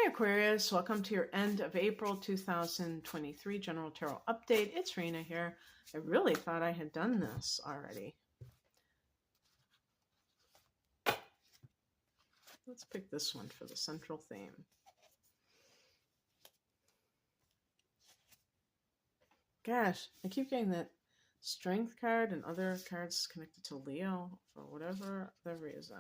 Aquarius, welcome to your end of April 2023 General Tarot Update. It's Rena here. I really thought I had done this already. Let's pick this one for the central theme. Gosh, I keep getting that Strength card and other cards connected to Leo for whatever the reason.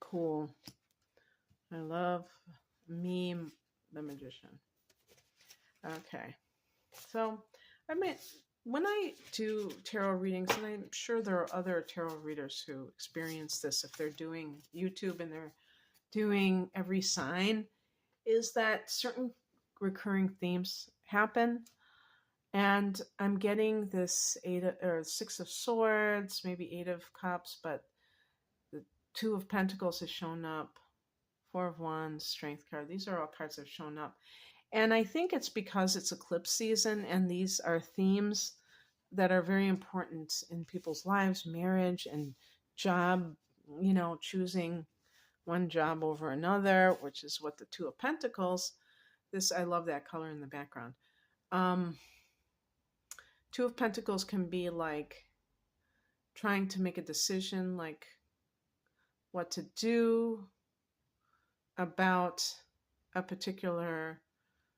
Cool. I love Meme the Magician. Okay. So, when I do tarot readings, and I'm sure there are other tarot readers who experience this if they're doing YouTube and they're doing every sign, is that certain recurring themes happen. And I'm getting this Six of Swords, maybe Eight of Cups, but the Two of Pentacles has shown up, Four of Wands, Strength card. These are all cards that have shown up. And I think it's because it's eclipse season and these are themes that are very important in people's lives, marriage and job, choosing one job over another, which is what the Two of Pentacles, I love that color in the background. Two of Pentacles can be like trying to make a decision, like what to do about a particular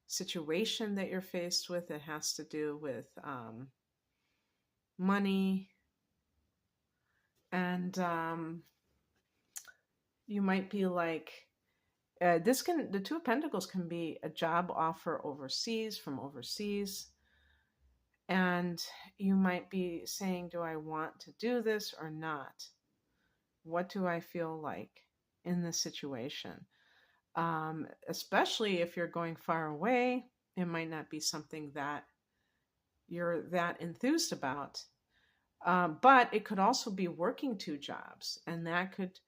situation that you're faced with. It has to do with money, and you might be like, the Two of Pentacles can be a job offer from overseas, and you might be saying, do I want to do this or not? What do I feel like in this situation? Especially if you're going far away, it might not be something that you're that enthused about. But it could also be working two jobs, and that could,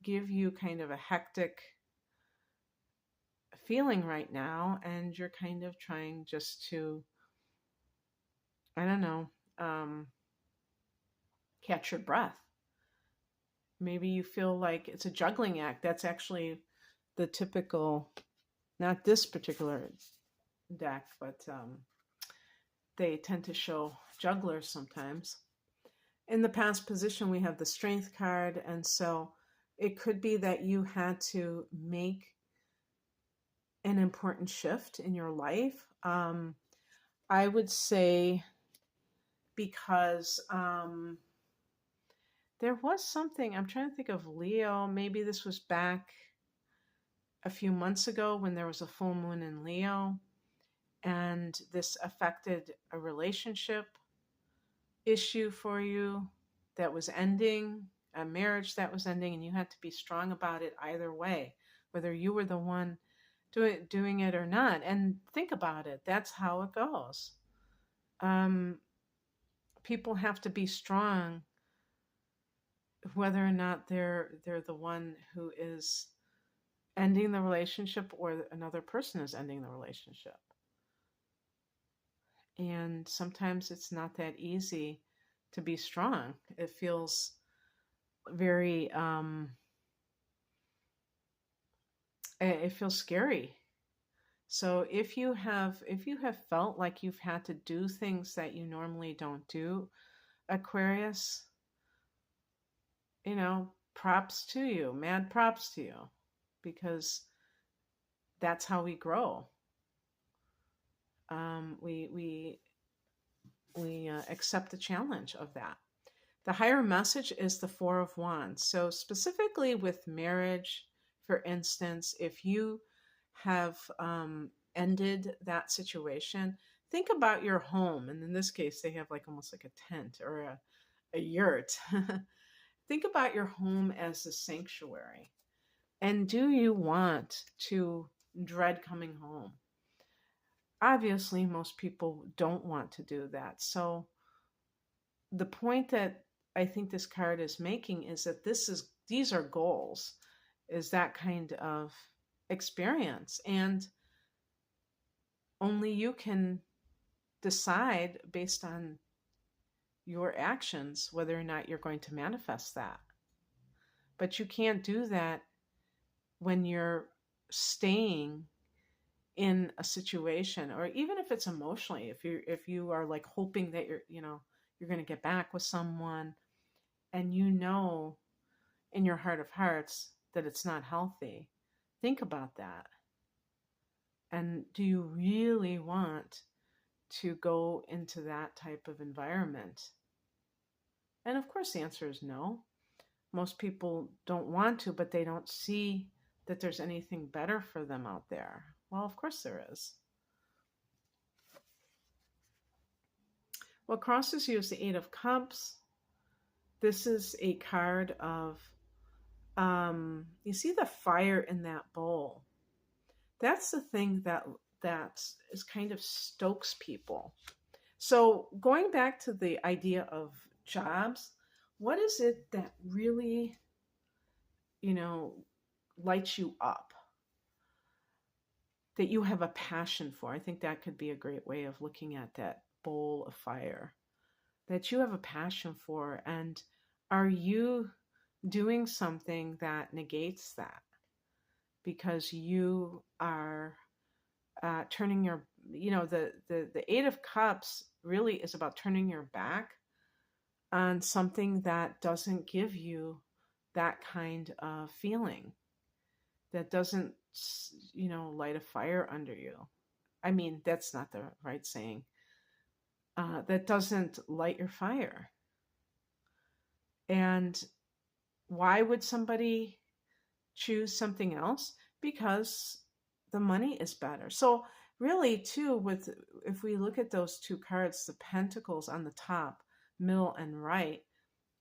give you kind of a hectic feeling right now, and you're kind of trying just to, catch your breath. Maybe you feel like it's a juggling act. That's actually the typical, not this particular deck, but they tend to show jugglers sometimes. In the past position, we have the Strength card, and so it could be that you had to make an important shift in your life. I would say because there was something, I'm trying to think of Leo, maybe this was back a few months ago when there was a full moon in Leo, and this affected a relationship issue for you that was ending, a marriage that was ending, and you had to be strong about it either way, whether you were the one doing it or not. And think about it, that's how it goes. People have to be strong whether or not they're the one who is ending the relationship or another person is ending the relationship. And sometimes it's not that easy to be strong. It feels very, it feels scary. So if you have felt like you've had to do things that you normally don't do, Aquarius, props to you, mad props to you, because that's how we grow. We accept the challenge of that. The higher message is the Four of Wands. So specifically with marriage, for instance, if you have ended that situation, think about your home. And in this case, they have almost like a tent or a yurt. Think about your home as a sanctuary. And do you want to dread coming home? Obviously, most people don't want to do that. So the point that I think this card is making is that these are goals, is that kind of experience. And only you can decide based on your actions whether or not you're going to manifest that. But you can't do that when you're staying in a situation, or even if it's emotionally, if you are like hoping that you're going to get back with someone, and you know in your heart of hearts that it's not healthy. Think about that. And do you really want to go into that type of environment? And of course, the answer is no. Most people don't want to, but they don't see that there's anything better for them out there. Well, of course there is. What crosses you is the Eight of Cups. This is a card of, you see the fire in that bowl. That's the thing that is kind of stokes people. So going back to the idea of jobs, what is it that really, lights you up, that you have a passion for? I think that could be a great way of looking at that bowl of fire, that you have a passion for. And are you doing something that negates that? Because you are turning your, the Eight of Cups really is about turning your back on something that doesn't give you that kind of feeling, that doesn't, light a fire under you. I mean, that's not the right saying. That doesn't light your fire. And why would somebody choose something else? Because the money is better. So really too, if we look at those two cards, the Pentacles on the top, middle, and right,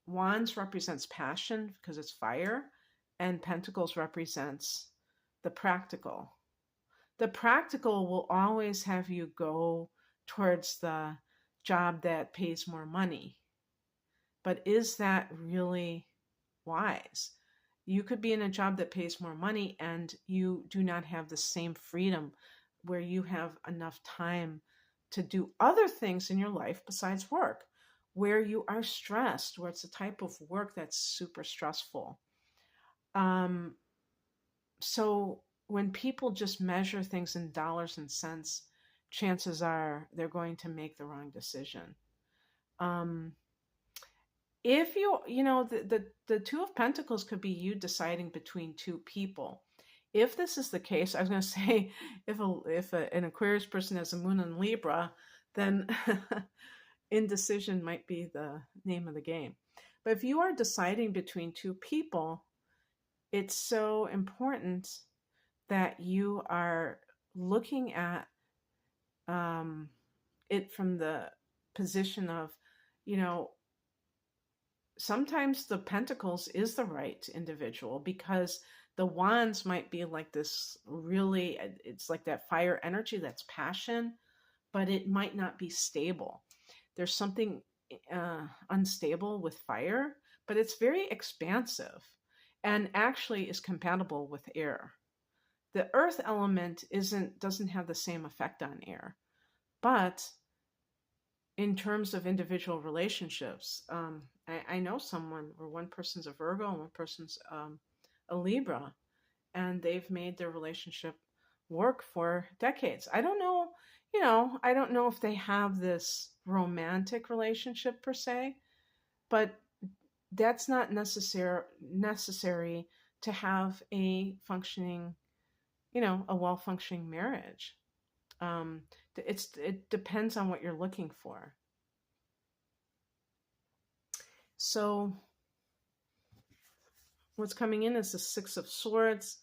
Wands represents passion because it's fire, and Pentacles represents the practical. The practical will always have you go towards the job that pays more money. But is that really wise? You could be in a job that pays more money and you do not have the same freedom, where you have enough time to do other things in your life besides work, where you are stressed, where it's a type of work that's super stressful. So when people just measure things in dollars and cents, chances are they're going to make the wrong decision. If the Two of Pentacles could be you deciding between two people. If this is the case, I was going to say, if an Aquarius person has a moon in Libra, then indecision might be the name of the game. But if you are deciding between two people, it's so important that you are looking at it from the position of, sometimes the Pentacles is the right individual, because the Wands might be like this really, it's like that fire energy, that's passion, but it might not be stable. There's something unstable with fire, but it's very expansive and actually is compatible with air. The earth element doesn't have the same effect on air, but in terms of individual relationships, I know someone where one person's a Virgo and one person's a Libra, and they've made their relationship work for decades. I don't know, I don't know if they have this romantic relationship per se, but that's not necessary to have a functioning, a well-functioning marriage. It depends on what you're looking for. So what's coming in is the Six of Swords,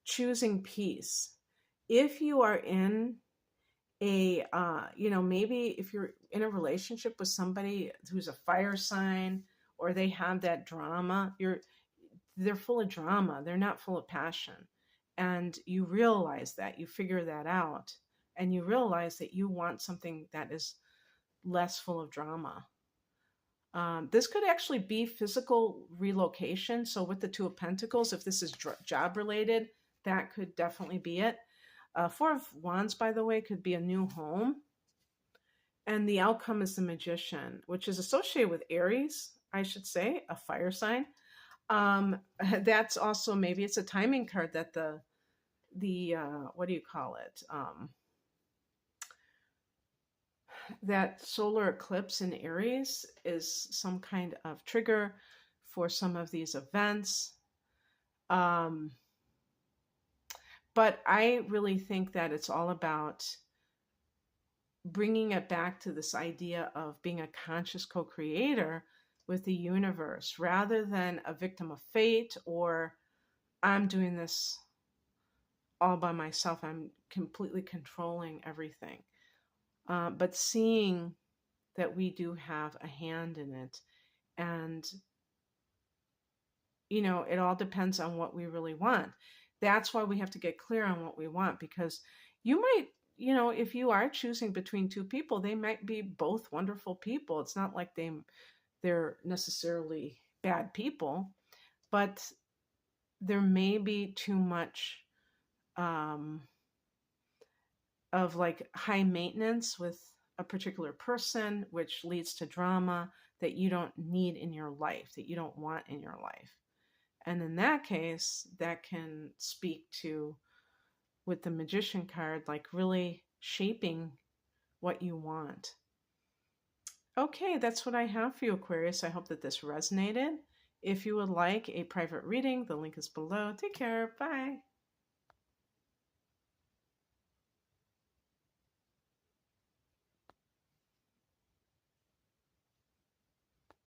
choosing peace. If you are in a, maybe if you're in a relationship with somebody who's a fire sign, or they have that drama, they're full of drama. They're not full of passion. And you realize that, you figure that out, and you realize that you want something that is less full of drama. This could actually be physical relocation. So with the Two of Pentacles, if this is job related, that could definitely be it. Four of Wands, by the way, could be a new home. And the outcome is the Magician, which is associated with Aries, I should say, a fire sign. That's also, maybe it's a timing card that the what do you call it? That solar eclipse in Aries is some kind of trigger for some of these events. But I really think that it's all about bringing it back to this idea of being a conscious co-creator with the universe rather than a victim of fate, or I'm doing this all by myself. I'm completely controlling everything. But seeing that we do have a hand in it. And, you know, it all depends on what we really want. That's why we have to get clear on what we want, because you might, you know, if you are choosing between two people, they might be both wonderful people. It's not like they're necessarily bad people, but there may be too much of like high maintenance with a particular person, which leads to drama that you don't need in your life, that you don't want in your life. And in that case, that can speak to, with the Magician card, like really shaping what you want. Okay, that's what I have for you, Aquarius. I hope that this resonated. If you would like a private reading, the link is below. Take care. Bye.